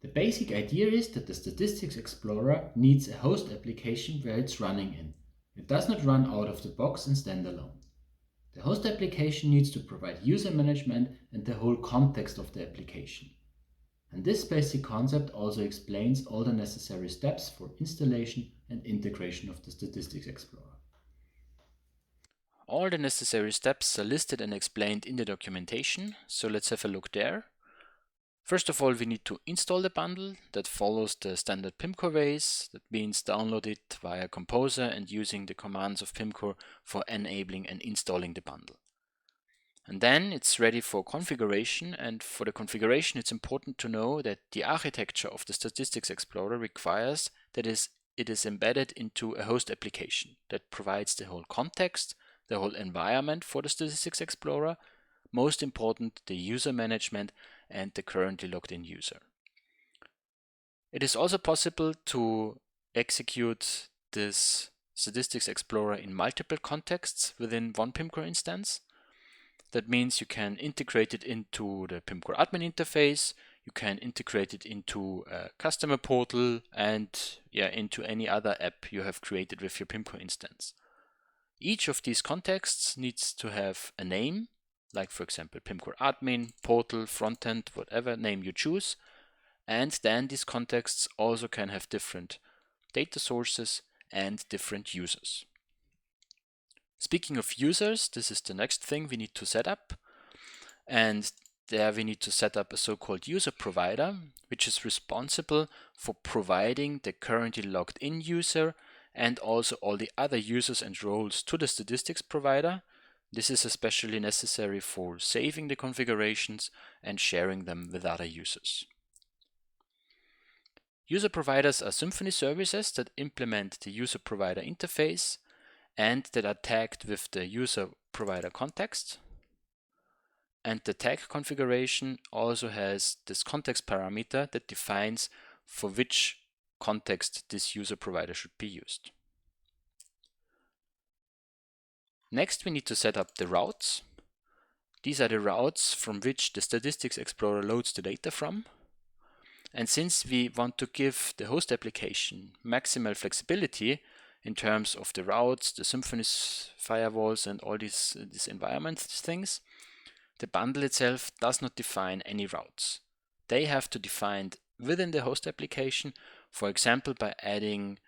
The basic idea is that the Statistics Explorer needs a host application where it's running in. It does not run out of the box and stand alone. The host application needs to provide user management and the whole context of the application. And this basic concept also explains all the necessary steps for installation and integration of the Statistics Explorer. All the necessary steps are listed and explained in the documentation, so let's have a look there. First of all, we need to install the bundle. That follows the standard Pimcore ways. That means download it via Composer and using the commands of Pimcore for enabling and installing the bundle. And then it's ready for configuration, and for the configuration it's important to know that the architecture of the Statistics Explorer requires that it is embedded into a host application that provides the whole context, the whole environment for the Statistics Explorer, most important, the user management and the currently logged in user. It is also possible to execute this Statistics Explorer in multiple contexts within one Pimcore instance. That means you can integrate it into the Pimcore admin interface, you can integrate it into a customer portal, and into any other app you have created with your Pimcore instance. Each of these contexts needs to have a name, like for example Pimcore admin, portal, frontend, whatever name you choose. And then these contexts also can have different data sources and different users. Speaking of users, this is the next thing we need to set up. And there we need to set up a so-called user provider, which is responsible for providing the currently logged in user and also all the other users and roles to the statistics provider. This is especially necessary for saving the configurations and sharing them with other users. User providers are Symfony services that implement the user provider interface and that are tagged with the user provider context. And the tag configuration also has this context parameter that defines for which context this user provider should be used. Next, we need to set up the routes. These are the routes from which the Statistics Explorer loads the data from. And since we want to give the host application maximal flexibility in terms of the routes, the Symfony firewalls, and all these environment things, the bundle itself does not define any routes. They have to define within the host application, for example, by adding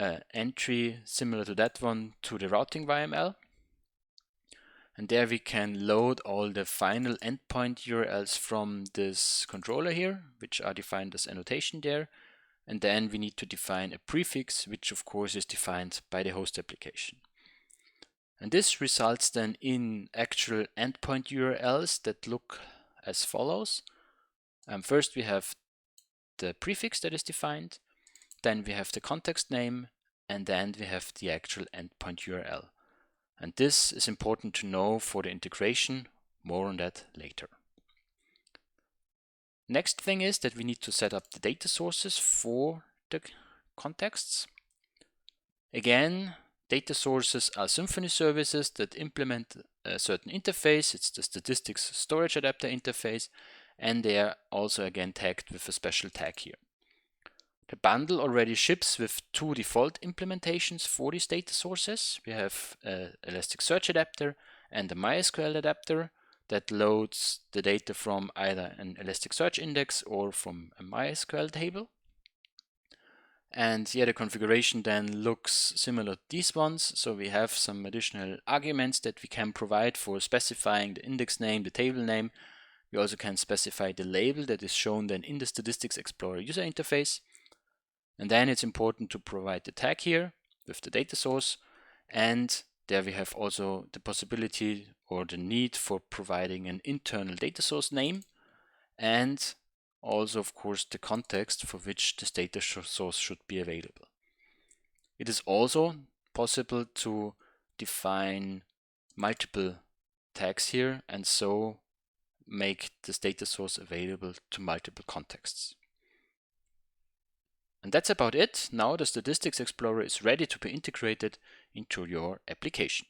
an entry similar to that one to the routing YML. And there we can load all the final endpoint URLs from this controller here, which are defined as annotation there. And then we need to define a prefix, which of course is defined by the host application. And this results then in actual endpoint URLs that look as follows. First we have the prefix that is defined, then we have the context name, and then we have the actual endpoint URL. And this is important to know for the integration. More on that later. Next thing is that we need to set up the data sources for the contexts. Again, data sources are Symfony services that implement a certain interface. It's the statistics storage adapter interface, and they are also again tagged with a special tag here. The bundle already ships with two default implementations for these data sources. We have an Elasticsearch adapter and a MySQL adapter that loads the data from either an Elasticsearch index or from a MySQL table. And the configuration then looks similar to these ones. So we have some additional arguments that we can provide for specifying the index name, the table name. We also can specify the label that is shown then in the Statistics Explorer user interface. And then it's important to provide the tag here with the data source. And there we have also the possibility or the need for providing an internal data source name, and also of course the context for which this data source should be available. It is also possible to define multiple tags here and so make this data source available to multiple contexts. And that's about it. Now the Statistics Explorer is ready to be integrated into your application.